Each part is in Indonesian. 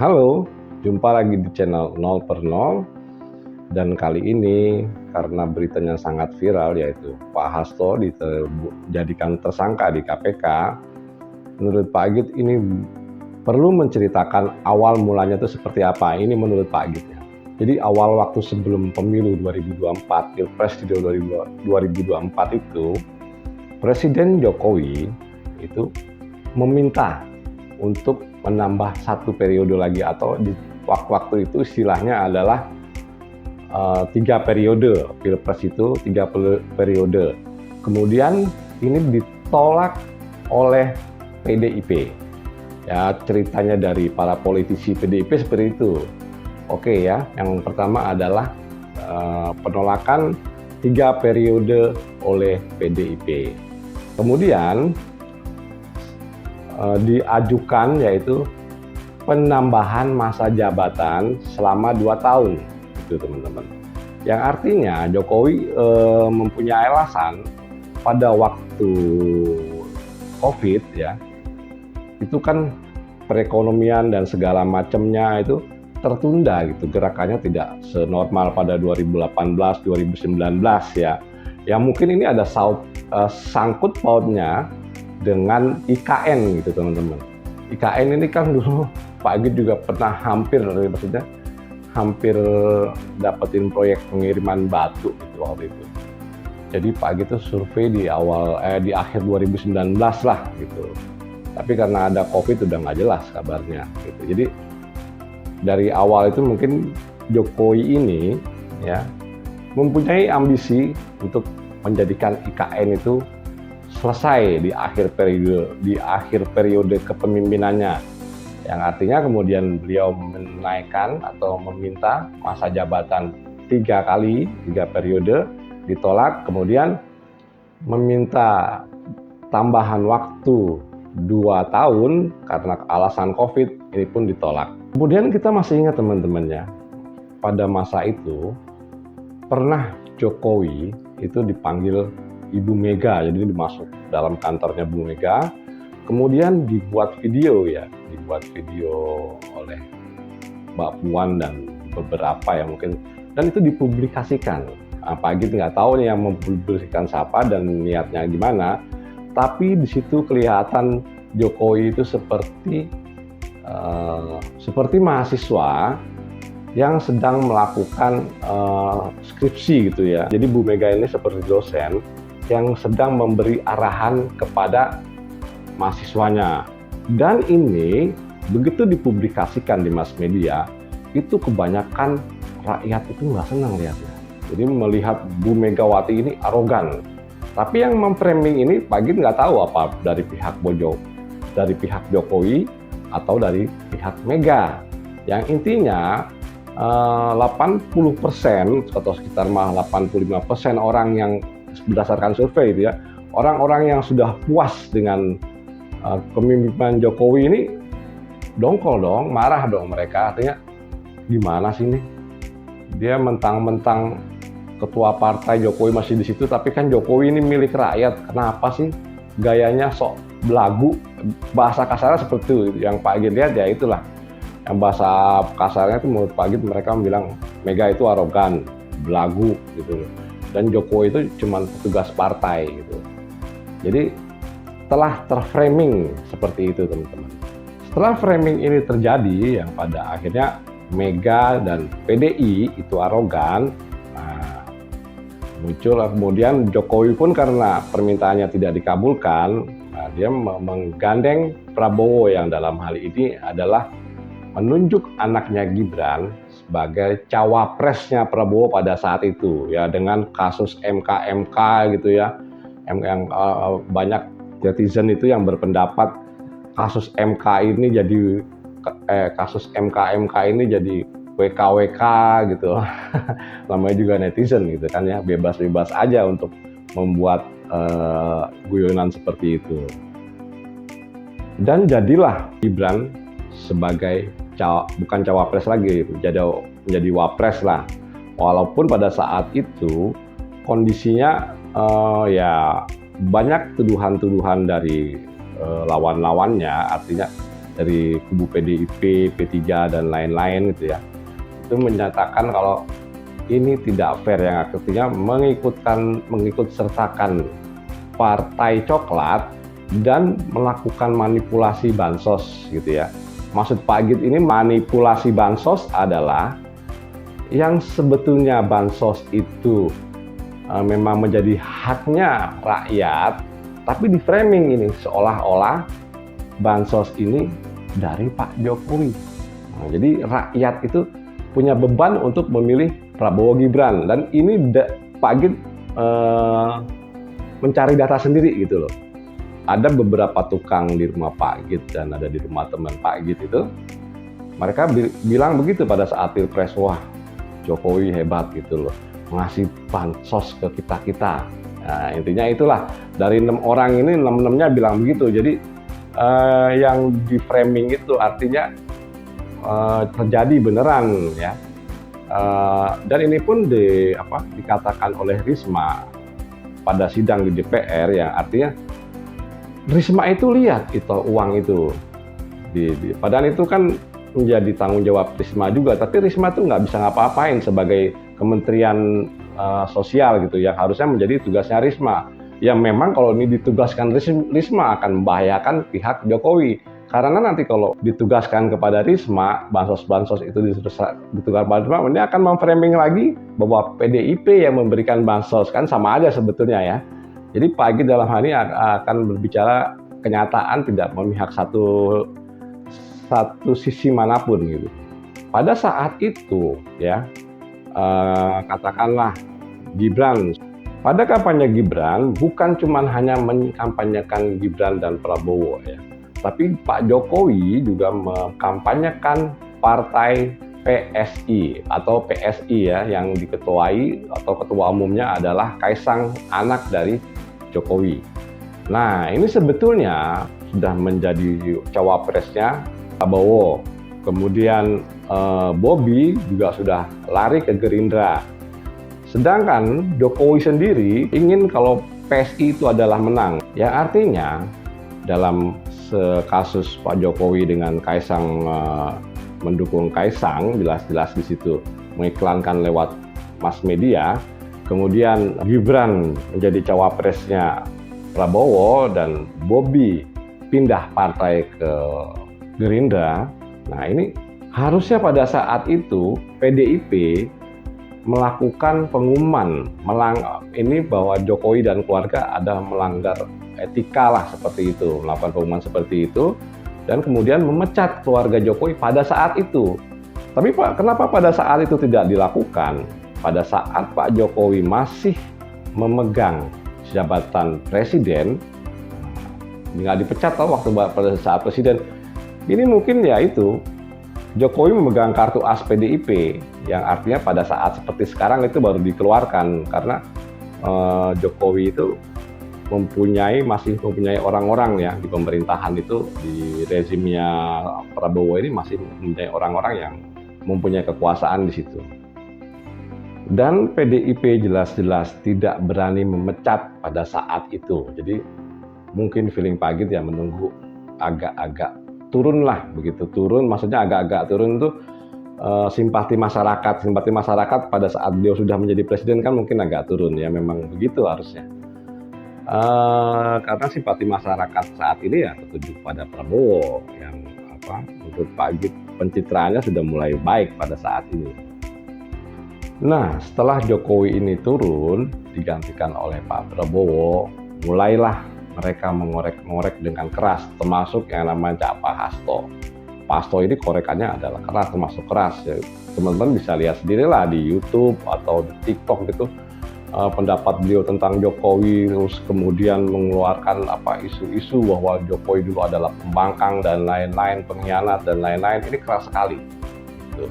Halo, jumpa lagi di channel 0 per 0. Dan kali ini karena beritanya sangat viral, yaitu Pak Hasto dijadikan tersangka di KPK. Menurut Pak Agit ini perlu menceritakan awal mulanya itu seperti apa. Ini menurut Pak Agit ya. Jadi awal waktu sebelum pemilu 2024, Pilpres di 2024 itu, Presiden Jokowi itu meminta untuk menambah satu periode lagi, atau di waktu itu istilahnya adalah 3 periode. Pilpres itu 3 periode. Kemudian ini ditolak oleh PDIP. Ya, ceritanya dari para politisi PDIP seperti itu. Oke ya, yang pertama adalah penolakan 3 periode oleh PDIP. Kemudian diajukan yaitu penambahan masa jabatan selama 2 tahun, itu teman-teman. Yang artinya Jokowi mempunyai alasan pada waktu COVID ya, itu kan perekonomian dan segala macamnya itu tertunda gitu, gerakannya tidak senormal pada 2018, 2019 ya. Ya mungkin ini ada sangkut pautnya dengan IKN gitu teman-teman. IKN ini kan dulu Pak Agit juga pernah hampir dapetin proyek pengiriman batu gitu waktu itu. Jadi Pak Agit itu survei di akhir 2019 lah gitu. Tapi karena ada COVID udah nggak jelas kabarnya gitu. Jadi dari awal itu mungkin Jokowi ini ya mempunyai ambisi untuk menjadikan IKN itu selesai di akhir periode kepemimpinannya, yang artinya kemudian beliau menaikkan atau meminta masa jabatan 3 periode, ditolak, kemudian meminta tambahan waktu 2 tahun karena alasan COVID, ini pun ditolak. Kemudian kita masih ingat teman-teman ya, pada masa itu pernah Jokowi itu dipanggil Ibu Mega, jadi dimasuk dalam kantornya Bu Mega, kemudian dibuat video oleh Mbak Puan dan beberapa yang mungkin, dan itu dipublikasikan. Pak Agit nggak tahu nih yang mempublikasikan siapa dan niatnya gimana, tapi di situ kelihatan Jokowi itu seperti mahasiswa yang sedang melakukan skripsi gitu ya. Jadi Bu Mega ini seperti dosen yang sedang memberi arahan kepada mahasiswanya. Dan ini begitu dipublikasikan di mass media, itu kebanyakan rakyat itu nggak senang lihatnya. Jadi melihat Bu Megawati ini arogan. Tapi yang memframing ini Pak Agit nggak tahu apa dari pihak Jokowi atau dari pihak Mega. Yang intinya 80% atau sekitar 85% orang yang berdasarkan survei itu ya, orang-orang yang sudah puas dengan kepemimpinan Jokowi ini dongkol dong, marah dong mereka. Artinya gimana sih nih, dia mentang-mentang ketua partai Jokowi masih di situ, tapi kan Jokowi ini milik rakyat, kenapa sih gayanya sok belagu, bahasa kasarnya seperti itu. Yang Pak Agit lihat ya itulah, yang bahasa kasarnya itu menurut Pak Agit mereka bilang Mega itu arogan, belagu gitu, dan Jokowi itu cuma petugas partai gitu. Jadi telah terframing seperti itu teman-teman. Setelah framing ini terjadi, yang pada akhirnya Mega dan PDI itu arogan, muncul kemudian Jokowi pun karena permintaannya tidak dikabulkan, dia menggandeng Prabowo yang dalam hal ini adalah menunjuk anaknya Gibran sebagai cawapresnya Prabowo pada saat itu ya, dengan kasus MK gitu ya, yang banyak netizen itu yang berpendapat kasus MK ini jadi WKWK gitu. Namanya juga netizen gitu kan ya, bebas-bebas aja untuk membuat guyonan seperti itu. Dan jadilah Gibran sebagai bukan cawapres lagi, menjadi wapres lah. Walaupun pada saat itu kondisinya ya banyak tuduhan-tuduhan dari lawan-lawannya, artinya dari kubu PDIP, P3 dan lain-lain gitu ya, itu menyatakan kalau ini tidak fair, yang artinya mengikut sertakan partai coklat dan melakukan manipulasi bansos gitu ya. Maksud Pak Git ini manipulasi bansos adalah yang sebetulnya bansos itu memang menjadi haknya rakyat, tapi di framing ini seolah-olah bansos ini dari Pak Jokowi. Nah, jadi rakyat itu punya beban untuk memilih Prabowo Gibran, dan ini Pak Git mencari data sendiri gitu loh. Ada beberapa tukang di rumah Pak Git dan ada di rumah teman Pak Git itu, mereka bilang begitu pada saat Pilpres, wah Jokowi hebat gitu loh, ngasih bansos ke kita-kita. Nah, intinya itulah, dari 6 orang ini 6-6-nya bilang begitu. Jadi yang di framing itu artinya terjadi beneran ya. Dan ini pun dikatakan oleh Risma pada sidang di DPR, yang artinya Risma itu lihat itu uang itu. Padahal itu kan menjadi tanggung jawab Risma juga, tapi Risma tuh nggak bisa ngapa-ngapain sebagai Kementerian Sosial gitu, yang harusnya menjadi tugasnya Risma. Yang memang kalau ini ditugaskan Risma akan membahayakan pihak Jokowi. Karena nanti kalau ditugaskan kepada Risma, bansos-bansos itu ditugaskan kepada Risma, ini akan memframing lagi bahwa PDIP yang memberikan bansos, kan sama aja sebetulnya ya. Jadi Pak Git dalam hal ini akan berbicara kenyataan, tidak memihak satu sisi manapun gitu. Pada saat itu ya, katakanlah Gibran, pada kampanye Gibran bukan cuma hanya mengkampanyekan Gibran dan Prabowo ya, tapi Pak Jokowi juga mengkampanyekan partai PSI atau PSI ya, yang diketuai atau ketua umumnya adalah Kaisang, anak dari Jokowi. Nah, ini sebetulnya sudah menjadi cawapresnya Prabowo. Kemudian Bobi juga sudah lari ke Gerindra. Sedangkan Jokowi sendiri ingin kalau PSI itu adalah menang. Yang artinya dalam kasus Pak Jokowi dengan Kaisang mendukung Kaisang, jelas-jelas di situ mengiklankan lewat mass media. Kemudian Gibran menjadi cawapresnya Prabowo dan Bobi pindah partai ke Gerindra. Nah, ini harusnya pada saat itu PDIP melakukan pengumuman ini bahwa Jokowi dan keluarga ada melanggar etika lah, seperti itu, melakukan pengumuman seperti itu, dan kemudian memecat keluarga Jokowi pada saat itu. Tapi Pak, kenapa pada saat itu tidak dilakukan? Pada saat Pak Jokowi masih memegang jabatan presiden, nggak dipecat waktu pada saat presiden. Ini mungkin ya itu, Jokowi memegang kartu as PDIP, yang artinya pada saat seperti sekarang itu baru dikeluarkan, karena Jokowi itu masih mempunyai orang-orang ya di pemerintahan itu, di rezimnya Prabowo ini masih mempunyai orang-orang yang mempunyai kekuasaan di situ. Dan PDIP jelas-jelas tidak berani memecat pada saat itu. Jadi mungkin feeling Pak Git ya menunggu agak-agak turun lah, begitu turun, maksudnya agak-agak turun itu simpati masyarakat pada saat beliau sudah menjadi presiden kan mungkin agak turun ya, memang begitu harusnya. Karena simpati masyarakat saat ini ya tertuju pada Prabowo, yang menurut Pak Git pencitraannya sudah mulai baik pada saat ini. Nah, setelah Jokowi ini turun digantikan oleh Pak Prabowo, mulailah mereka mengorek dengan keras, termasuk yang namanya Pak Hasto. Pak Hasto ini korekannya adalah keras, termasuk keras. Ya, teman-teman bisa lihat sendirilah di YouTube atau di TikTok gitu, pendapat beliau tentang Jokowi, terus kemudian mengeluarkan isu-isu bahwa Jokowi dulu adalah pembangkang dan lain-lain, pengkhianat dan lain-lain. Ini keras sekali. Gitu.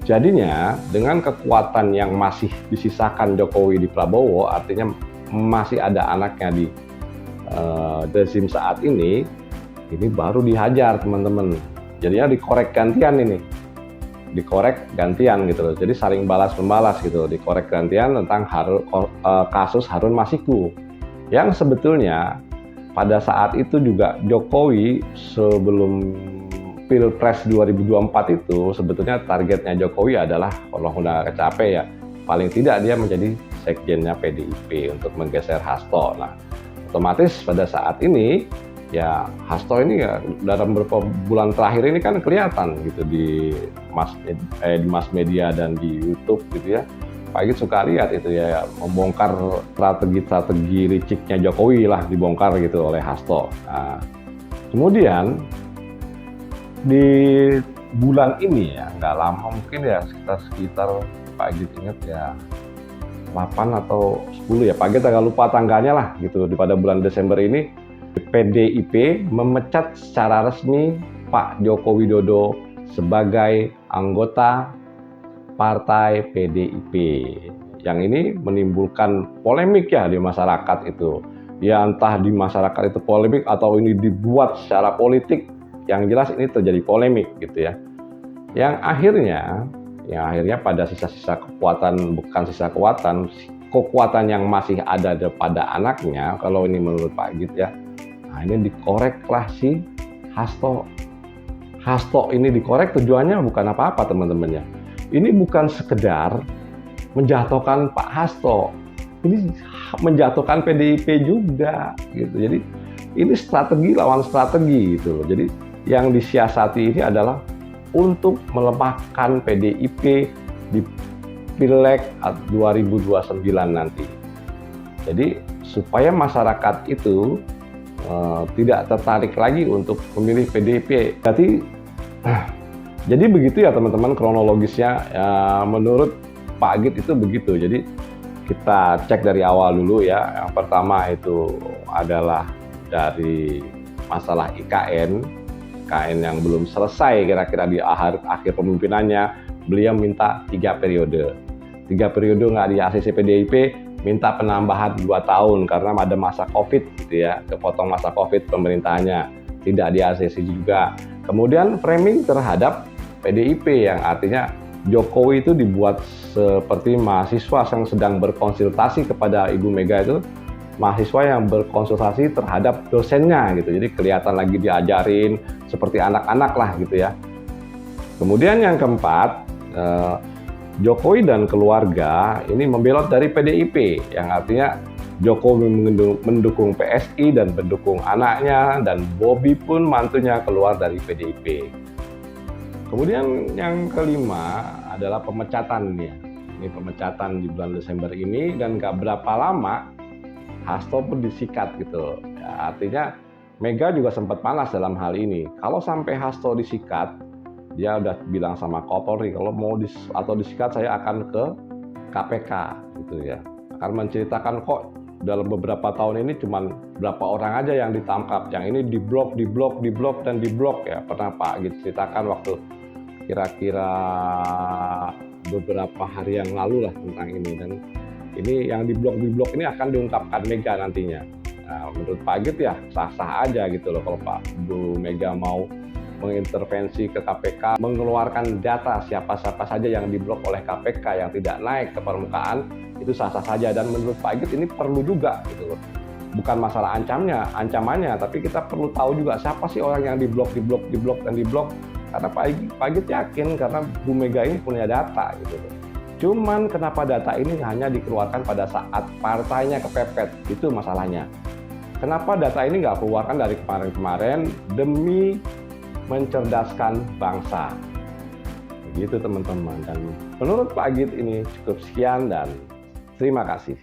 Jadinya dengan kekuatan yang masih disisakan Jokowi di Prabowo, artinya masih ada anaknya di rezim saat ini baru dihajar teman-teman. Jadinya dikorek gantian ini, dikorek gantian gitu loh. Jadi saling balas-membalas gitu, dikorek gantian tentang kasus Harun Masiku. Yang sebetulnya pada saat itu juga Jokowi sebelum Pilpres 2024 itu sebetulnya targetnya Jokowi adalah kalau udah kecapai ya, paling tidak dia menjadi sekjennya PDIP untuk menggeser Hasto. Nah, otomatis pada saat ini ya Hasto ini ya dalam beberapa bulan terakhir ini kan kelihatan gitu di mass media dan di YouTube gitu ya. Pak Git suka lihat itu ya membongkar strategi liciknya Jokowi lah dibongkar gitu oleh Hasto. Nah, kemudian di bulan ini ya nggak lama mungkin ya sekitar Pak Git ingat ya 8 atau 10 ya Pak Git agak lupa tanggalnya lah gitu pada bulan Desember ini PDIP memecat secara resmi Pak Joko Widodo sebagai anggota Partai PDIP. Yang ini menimbulkan polemik ya di masyarakat itu. Ya entah di masyarakat itu polemik atau ini dibuat secara politik, yang jelas ini terjadi polemik gitu ya. Yang akhirnya pada sisa-sisa kekuatan, bukan sisa kekuatan yang masih ada pada anaknya, kalau ini menurut Pak Git ya. Nah ini dikoreklah si Hasto. Hasto ini dikorek tujuannya bukan apa-apa teman-teman ya. Ini bukan sekedar menjatuhkan Pak Hasto, ini menjatuhkan PDIP juga gitu. Jadi ini strategi lawan strategi gitu loh. Jadi yang disiasati ini adalah untuk melemahkan PDIP di Pileg 2029 nanti. Jadi supaya masyarakat itu tidak tertarik lagi untuk memilih PDIP. Jadi begitu ya teman-teman kronologisnya. Menurut Pak Git itu begitu. Jadi kita cek dari awal dulu ya. Yang pertama itu adalah dari masalah IKN yang belum selesai kira-kira di akhir kepemimpinannya. Beliau minta 3 periode. 3 periode nggak di ACC PDIP, minta penambahan 2 tahun karena ada masa COVID gitu ya, kepotong masa COVID pemerintahannya, tidak di ACC juga. Kemudian framing terhadap PDIP yang artinya Jokowi itu dibuat seperti mahasiswa yang sedang berkonsultasi kepada Ibu Mega itu, mahasiswa yang berkonsultasi terhadap dosennya gitu. Jadi kelihatan lagi diajarin seperti anak-anak lah gitu ya. Kemudian yang keempat, Jokowi dan keluarga ini membelot dari PDIP, yang artinya Jokowi mendukung PSI dan mendukung anaknya, dan Bobi pun mantunya keluar dari PDIP. Kemudian yang kelima adalah pemecatan nih. Ini pemecatan di bulan Desember ini, dan gak berapa lama Hasto pun disikat gitu. Ya, artinya Mega juga sempat panas dalam hal ini. Kalau sampai Hasto disikat, dia udah bilang sama Kapolri kalau mau disikat saya akan ke KPK gitu ya. Akan menceritakan kok dalam beberapa tahun ini cuman berapa orang aja yang ditangkap, yang ini diblok dan diblok ya. Pernah Pak Git ceritakan waktu kira-kira beberapa hari yang lalu lah tentang ini, dan ini yang diblok ini akan diungkapkan Mega nantinya. Nah, menurut Pak Git ya sah-sah aja gitu loh kalau Bu Mega mau mengintervensi ke KPK, mengeluarkan data siapa-siapa saja yang diblok oleh KPK yang tidak naik ke permukaan, itu sah-sah saja. Dan menurut Pak Git ini perlu juga gitu loh. Bukan masalah ancamannya, tapi kita perlu tahu juga siapa sih orang yang diblok. Karena Pak Git yakin karena Bu Mega ini punya data gitu loh. Cuman kenapa data ini hanya dikeluarkan pada saat partainya kepepet, itu masalahnya. Kenapa data ini nggak keluarkan dari kemarin-kemarin demi mencerdaskan bangsa. Begitu teman-teman. Dan menurut Pak Git ini cukup sekian dan terima kasih.